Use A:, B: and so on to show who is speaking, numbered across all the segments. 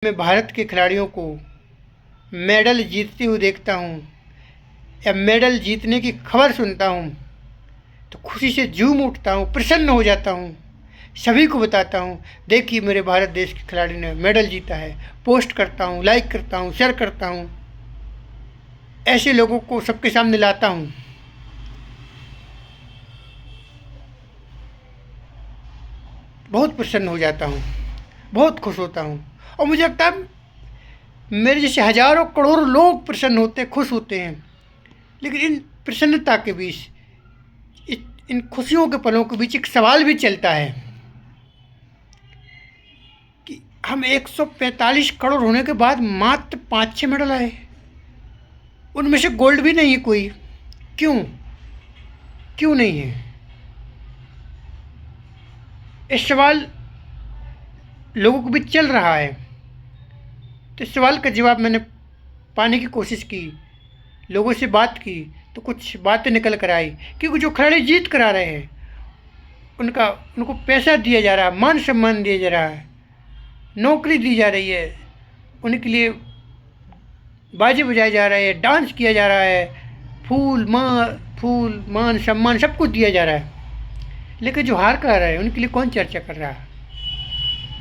A: मैं भारत के खिलाड़ियों को मेडल जीतते हुए देखता हूँ या मेडल जीतने की खबर सुनता हूँ तो खुशी से झूम उठता हूँ, प्रसन्न हो जाता हूँ। सभी को बताता हूँ, देखिए मेरे भारत देश के खिलाड़ी ने मेडल जीता है। पोस्ट करता हूँ, लाइक करता हूँ, शेयर करता हूँ। ऐसे लोगों को सबके सामने लाता हूँ। बहुत प्रसन्न हो जाता हूँ, बहुत खुश होता हूँ। और मुझे लगता है मेरे जैसे हजारों करोड़ों लोग प्रसन्न होते हैं, खुश होते हैं। लेकिन इन प्रसन्नता के बीच, इन खुशियों के पलों के बीच एक सवाल भी चलता है कि हम 145 करोड़ होने के बाद मात्र 5-6 मेडल आए, उनमें से गोल्ड भी नहीं है कोई। क्यों नहीं है? इस सवाल लोगों के बीच चल रहा है। तो इस सवाल का जवाब मैंने पाने की कोशिश की, लोगों से बात की, तो कुछ बातें निकल कर आई। क्योंकि जो खिलाड़ी जीत कर आ रहे हैं उनको पैसा दिया जा रहा है, मान सम्मान दिया जा रहा है, नौकरी दी जा रही है, उनके लिए बाजे बजाए जा रहे हैं, डांस किया जा रहा है, फूल मान सम्मान सब कुछ दिया जा रहा है। लेकिन जो हार कर आ रहे हैं उनके लिए कौन चर्चा कर रहा है?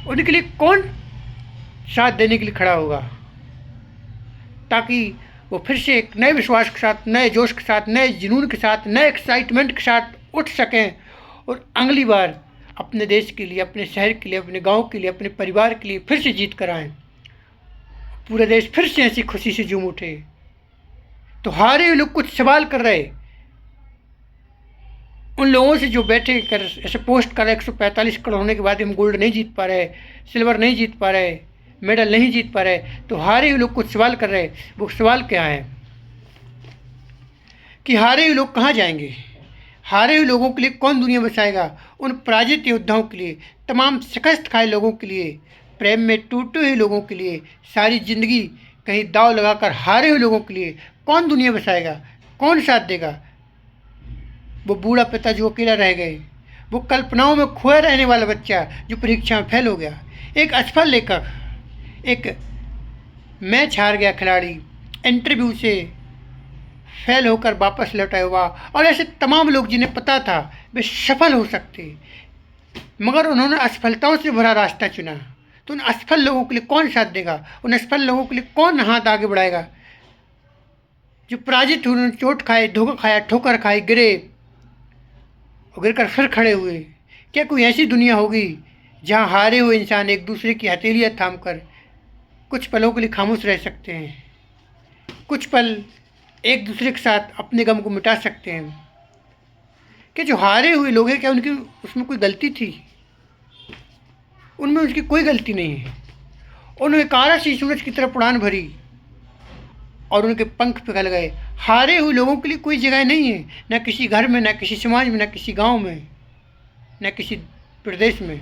A: उनके लिए कौन साथ देने के लिए खड़ा होगा, ताकि वो फिर से एक नए विश्वास के साथ, नए जोश के साथ, नए जुनून के साथ, नए एक्साइटमेंट के साथ उठ सकें और अगली बार अपने देश के लिए, अपने शहर के लिए, अपने गांव के लिए, अपने परिवार के लिए फिर से जीत कर आएँ। पूरा देश फिर से ऐसी खुशी से झूम उठे। तो हारे हुए लोग कुछ सवाल कर रहे, उन लोगों से जो बैठे कर ऐसे पोस्ट कर रहे 145 करोड़ होने के बाद हम गोल्ड नहीं जीत पा रहे, सिल्वर नहीं जीत पा रहे, मेडल नहीं जीत पा रहे। तो हारे हुए लोग कुछ सवाल कर रहे। वो सवाल क्या है कि हारे हुए लोग कहाँ जाएंगे? हारे हुए लोगों के लिए कौन दुनिया बसाएगा? उन पराजित योद्धाओं के लिए, तमाम शिकस्त खाए लोगों के लिए, प्रेम में टूटे हुए लोगों के लिए, सारी ज़िंदगी कहीं दाव लगाकर हारे हुए लोगों के लिए कौन दुनिया बसाएगा? कौन साथ देगा? वो बूढ़ा पिता जो अकेला रह गए, वो कल्पनाओं में खोए रहने वाला बच्चा जो परीक्षा में फेल हो गया, एक असफल लेखक, एक मैच हार गया खिलाड़ी, इंटरव्यू से फेल होकर वापस लौटा हुआ, और ऐसे तमाम लोग जिन्हें पता था वे सफल हो सकते, मगर उन्होंने असफलताओं से भरा रास्ता चुना। तो उन असफल लोगों के लिए कौन साथ देगा? उन असफल लोगों के लिए कौन हाथ आगे बढ़ाएगा? जो पराजित हुए, उन्होंने चोट खाए, धोखा खाया, ठोकर खाई, गिरे और गिर कर फिर खड़े हुए। क्या कोई ऐसी दुनिया होगी जहाँ हारे हुए इंसान एक दूसरे की हथेलियाँ थाम कर कुछ पलों के लिए खामोश रह सकते हैं, कुछ पल एक दूसरे के साथ अपने गम को मिटा सकते हैं? क्या जो हारे हुए लोग हैं, क्या उनकी उसमें कोई गलती थी? उनमें उसकी कोई गलती नहीं है। उन्होंने कारा सी सूरज की तरफ उड़ान भरी और उनके पंख पिघल गए। हारे हुए लोगों के लिए कोई जगह नहीं है, न किसी घर में, न किसी समाज में, न किसी गांव में, न किसी प्रदेश में।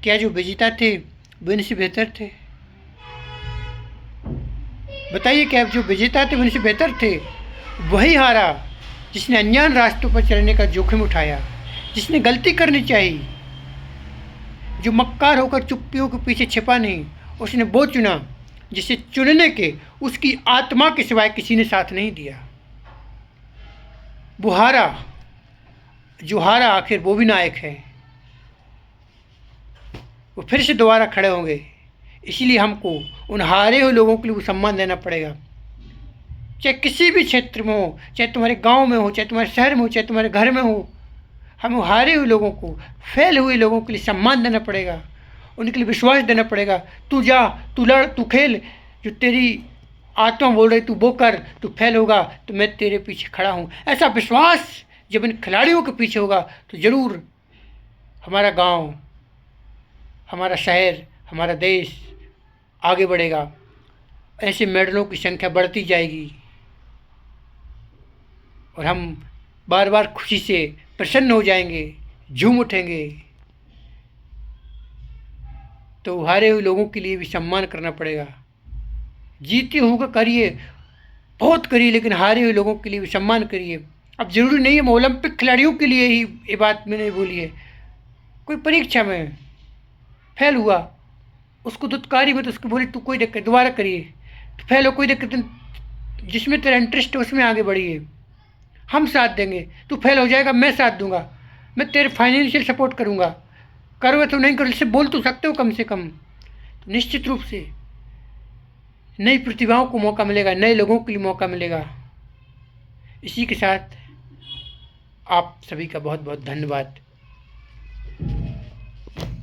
A: क्या जो विजेता थे वो इनसे बेहतर थे? बताइए, क्या जो विजेता थे वो इनसे बेहतर थे? वही हारा जिसने अनजान रास्तों पर चलने का जोखिम उठाया, जिसने गलती करनी चाहिए, जो मक्कार होकर चुप्पियों के पीछे छिपा नहीं, उसने वो चुना जिसे चुनने के उसकी आत्मा के सिवाय किसी ने साथ नहीं दिया। वो हारा, जो हारा आखिर वो भी नायक है। वो फिर से दोबारा खड़े होंगे। इसीलिए हमको उन हारे हुए लोगों के लिए वो सम्मान देना पड़ेगा, चाहे किसी भी क्षेत्र में हो, चाहे तुम्हारे गांव में हो, चाहे तुम्हारे शहर में हो, चाहे तुम्हारे घर में हो। हम हारे हुए लोगों को, फेल हुए लोगों के लिए सम्मान देना पड़ेगा, उनके लिए विश्वास देना पड़ेगा। तू जा, तू लड़, तू खेल, जो तेरी आत्मा बोल रही तू वो कर, तू फेल होगा तो मैं तेरे पीछे खड़ा हूँ। ऐसा विश्वास जब इन खिलाड़ियों के पीछे होगा तो ज़रूर हमारा गांव, हमारा शहर, हमारा देश आगे बढ़ेगा। ऐसे मेडलों की संख्या बढ़ती जाएगी और हम बार बार खुशी से प्रसन्न हो जाएंगे, झूम उठेंगे। तो हारे हुए लोगों के लिए भी सम्मान करना पड़ेगा। जीते हुए का करिए, बहुत करिए, लेकिन हारे हुए लोगों के लिए भी सम्मान करिए। अब ज़रूरी नहीं है मैं ओलंपिक खिलाड़ियों के लिए ही ये बात मैंने बोली है। कोई परीक्षा में फेल हुआ, उसको दुत्कारी मत, उसको बोले तू कोई दिक्कत दोबारा करिए, तो फेल हो कोई दिक्कत नहीं, जिसमें तेरा इंटरेस्ट है उसमें आगे बढ़िए, हम साथ देंगे। तू फेल हो जाएगा मैं साथ दूंगा, मैं तेरे फाइनेंशियल सपोर्ट करूंगा, करोगे तो नहीं करो, इससे बोल तो सकते हो कम से कम। तो निश्चित रूप से नई प्रतिभाओं को मौका मिलेगा, नए लोगों के लिए मौका मिलेगा। इसी के साथ आप सभी का बहुत बहुत धन्यवाद।